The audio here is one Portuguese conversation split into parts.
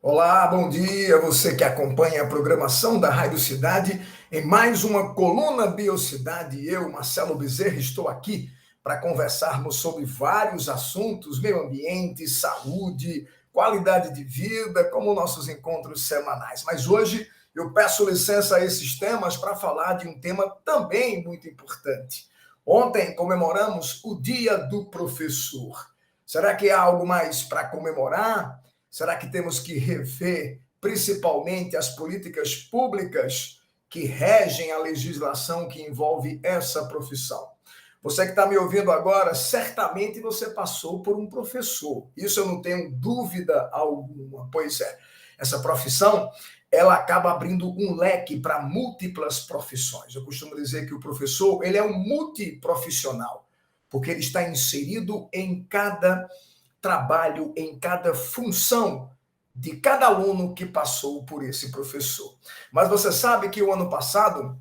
Olá, bom dia, você que acompanha a programação da Rádio Cidade em mais uma coluna Biocidade. Eu, Marcelo Bezerra, estou aqui para conversarmos sobre vários assuntos, meio ambiente, saúde, qualidade de vida, como nossos encontros semanais. Mas hoje eu peço licença a esses temas para falar de um tema também muito importante. Ontem comemoramos o Dia do Professor. Será que há algo mais para comemorar? Será que temos que rever principalmente as políticas públicas que regem a legislação que envolve essa profissão? Você que está me ouvindo agora, certamente você passou por um professor. Isso eu não tenho dúvida alguma. Pois é, essa profissão ela acaba abrindo um leque para múltiplas profissões. Eu costumo dizer que o professor ele é um multiprofissional, porque ele está inserido em cada trabalho, em cada função de cada aluno que passou por esse professor. Mas você sabe que o ano passado,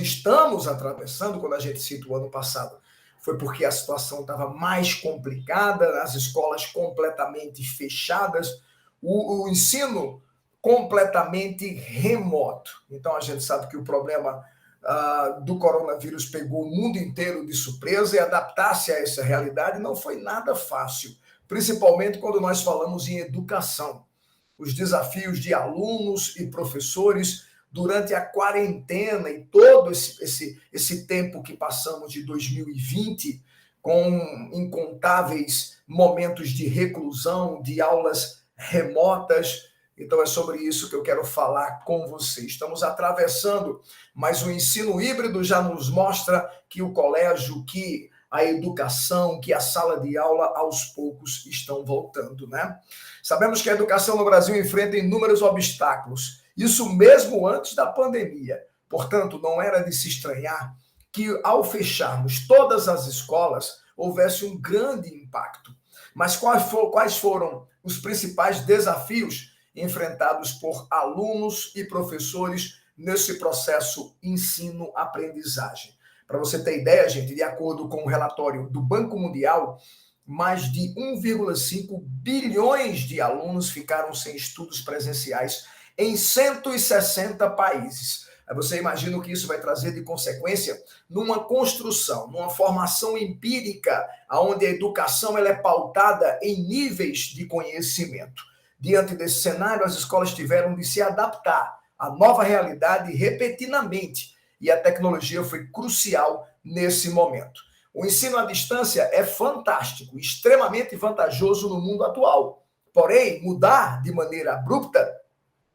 estamos atravessando, quando a gente cita o ano passado, foi porque a situação estava mais complicada, as escolas completamente fechadas, o ensino completamente remoto. Então a gente sabe que o problema do coronavírus pegou o mundo inteiro de surpresa e adaptar-se a essa realidade não foi nada fácil, principalmente quando nós falamos em educação. Os desafios de alunos e professores durante a quarentena e todo esse tempo que passamos de 2020, com incontáveis momentos de reclusão, de aulas remotas. Então é sobre isso que eu quero falar com você. Estamos atravessando, mas o ensino híbrido já nos mostra que o colégio, que a educação, que a sala de aula, aos poucos estão voltando, né? Sabemos que a educação no Brasil enfrenta inúmeros obstáculos, isso mesmo antes da pandemia. Portanto, não era de se estranhar que, ao fecharmos todas as escolas, houvesse um grande impacto. Mas quais foram os principais desafios enfrentados por alunos e professores nesse processo ensino-aprendizagem? Para você ter ideia, gente, de acordo com o relatório do Banco Mundial, mais de 1,5 bilhões de alunos ficaram sem estudos presenciais em 160 países. Aí você imagina o que isso vai trazer de consequência numa construção, numa formação empírica, onde a educação ela é pautada em níveis de conhecimento. Diante desse cenário, as escolas tiveram de se adaptar à nova realidade repentinamente, e a tecnologia foi crucial nesse momento. O ensino à distância é fantástico, extremamente vantajoso no mundo atual. Porém, mudar de maneira abrupta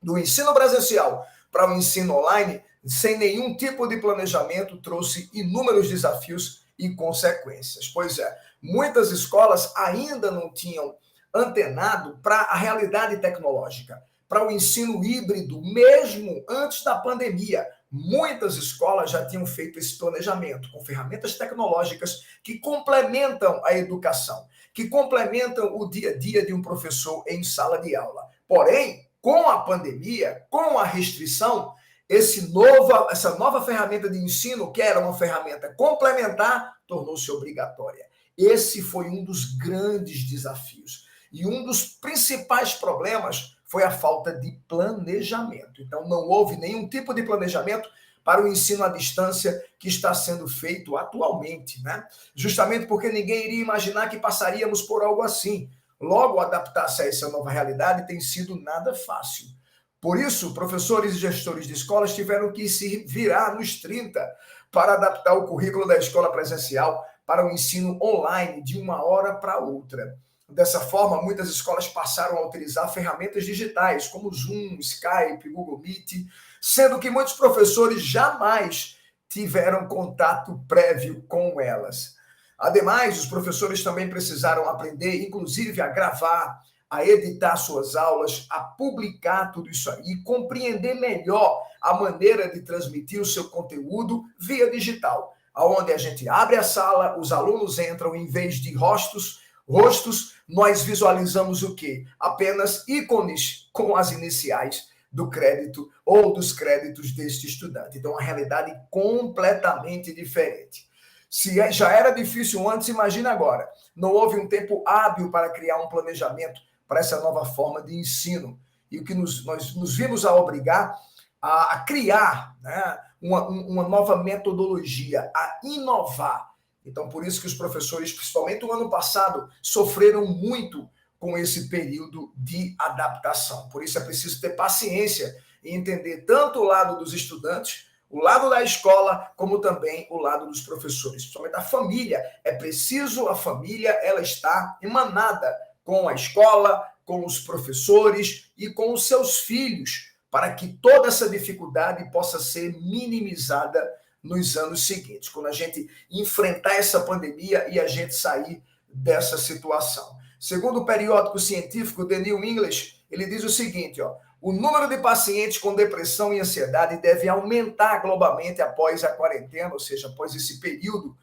do ensino presencial para o ensino online, sem nenhum tipo de planejamento, trouxe inúmeros desafios e consequências. Pois é, muitas escolas ainda não tinham antenado para a realidade tecnológica, para o ensino híbrido, mesmo antes da pandemia. Muitas escolas já tinham feito esse planejamento com ferramentas tecnológicas que complementam a educação, que complementam o dia a dia de um professor em sala de aula. Porém, com a pandemia, com a restrição, essa nova ferramenta de ensino, que era uma ferramenta complementar, tornou-se obrigatória. Esse foi um dos grandes desafios. E um dos principais problemas foi a falta de planejamento. Então, não houve nenhum tipo de planejamento para o ensino à distância que está sendo feito atualmente, né? Justamente porque ninguém iria imaginar que passaríamos por algo assim. Logo, adaptar-se a essa nova realidade tem sido nada fácil. Por isso, professores e gestores de escolas tiveram que se virar nos 30 para adaptar o currículo da escola presencial para o ensino online de uma hora para outra. Dessa forma, muitas escolas passaram a utilizar ferramentas digitais, como Zoom, Skype, Google Meet, sendo que muitos professores jamais tiveram contato prévio com elas. Ademais, os professores também precisaram aprender, inclusive, a gravar, a editar suas aulas, a publicar tudo isso aí e compreender melhor a maneira de transmitir o seu conteúdo via digital, onde a gente abre a sala, os alunos entram, em vez de rostos, nós visualizamos o quê? Apenas ícones com as iniciais do crédito ou dos créditos deste estudante. Então, uma realidade completamente diferente. Se já era difícil antes, imagina agora. Não houve um tempo hábil para criar um planejamento para essa nova forma de ensino. E o que nós nos vimos a obrigar a criar, né, uma nova metodologia, a inovar. Então, por isso que os professores, principalmente no ano passado, sofreram muito com esse período de adaptação. Por isso é preciso ter paciência e entender tanto o lado dos estudantes, o lado da escola, como também o lado dos professores, principalmente a família. É preciso a família, ela está emanada com a escola, com os professores e com os seus filhos, para que toda essa dificuldade possa ser minimizada nos anos seguintes, quando a gente enfrentar essa pandemia e a gente sair dessa situação. Segundo o periódico científico The New English, ele diz o seguinte, o número de pacientes com depressão e ansiedade deve aumentar globalmente após a quarentena, ou seja, após esse período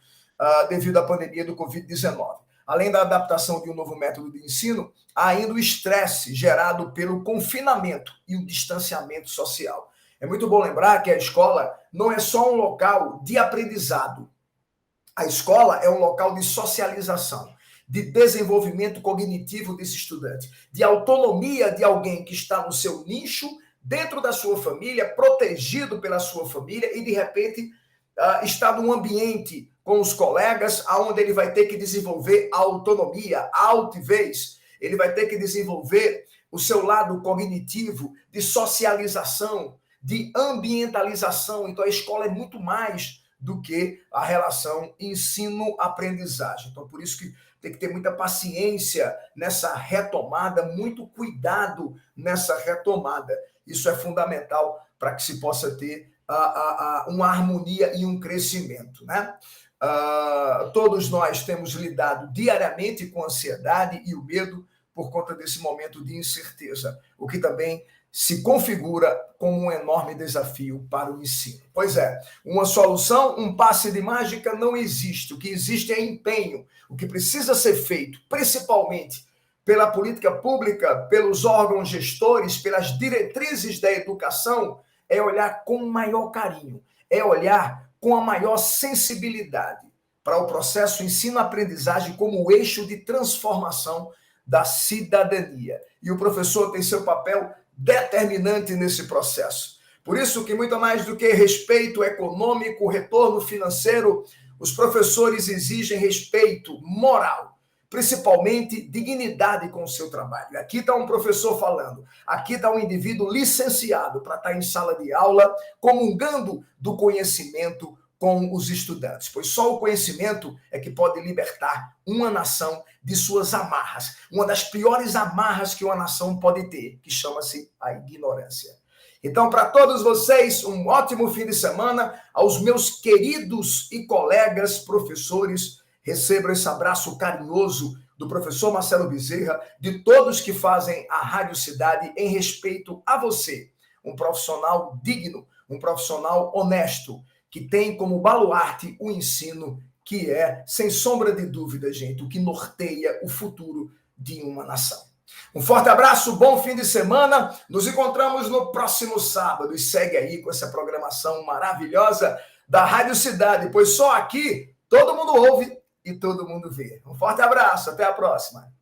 devido à pandemia do Covid-19. Além da adaptação de um novo método de ensino, há ainda o estresse gerado pelo confinamento e o distanciamento social. É muito bom lembrar que a escola não é só um local de aprendizado. A escola é um local de socialização, de desenvolvimento cognitivo desse estudante, de autonomia de alguém que está no seu nicho, dentro da sua família, protegido pela sua família e, de repente, está num ambiente com os colegas, onde ele vai ter que desenvolver a autonomia, a altivez, ele vai ter que desenvolver o seu lado cognitivo de socialização, de ambientalização. Então, a escola é muito mais do que a relação ensino-aprendizagem. Então, por isso que tem que ter muita paciência nessa retomada, muito cuidado nessa retomada. Isso é fundamental para que se possa ter uma harmonia e um crescimento, né? Todos nós temos lidado diariamente com a ansiedade e o medo por conta desse momento de incerteza, o que também se configura como um enorme desafio para o ensino. Pois é, uma solução, um passe de mágica não existe. O que existe é empenho. O que precisa ser feito, principalmente pela política pública, pelos órgãos gestores, pelas diretrizes da educação, é olhar com maior carinho, é olhar com a maior sensibilidade para o processo ensino-aprendizagem como o eixo de transformação da cidadania. E o professor tem seu papel determinante nesse processo. Por isso que, muito mais do que respeito econômico, retorno financeiro, os professores exigem respeito moral, principalmente dignidade com o seu trabalho. Aqui está um professor falando, aqui está um indivíduo licenciado para estar em sala de aula, comungando do conhecimento com os estudantes, pois só o conhecimento é que pode libertar uma nação de suas amarras, uma das piores amarras que uma nação pode ter, que chama-se a ignorância. Então, para todos vocês, um ótimo fim de semana. Aos meus queridos e colegas professores, recebam esse abraço carinhoso do professor Marcelo Bezerra, de todos que fazem a Rádio Cidade em respeito a você, um profissional digno, um profissional honesto, que tem como baluarte o ensino, que é, sem sombra de dúvida, gente, o que norteia o futuro de uma nação. Um forte abraço, bom fim de semana. Nos encontramos no próximo sábado. E segue aí com essa programação maravilhosa da Rádio Cidade, pois só aqui todo mundo ouve e todo mundo vê. Um forte abraço, até a próxima.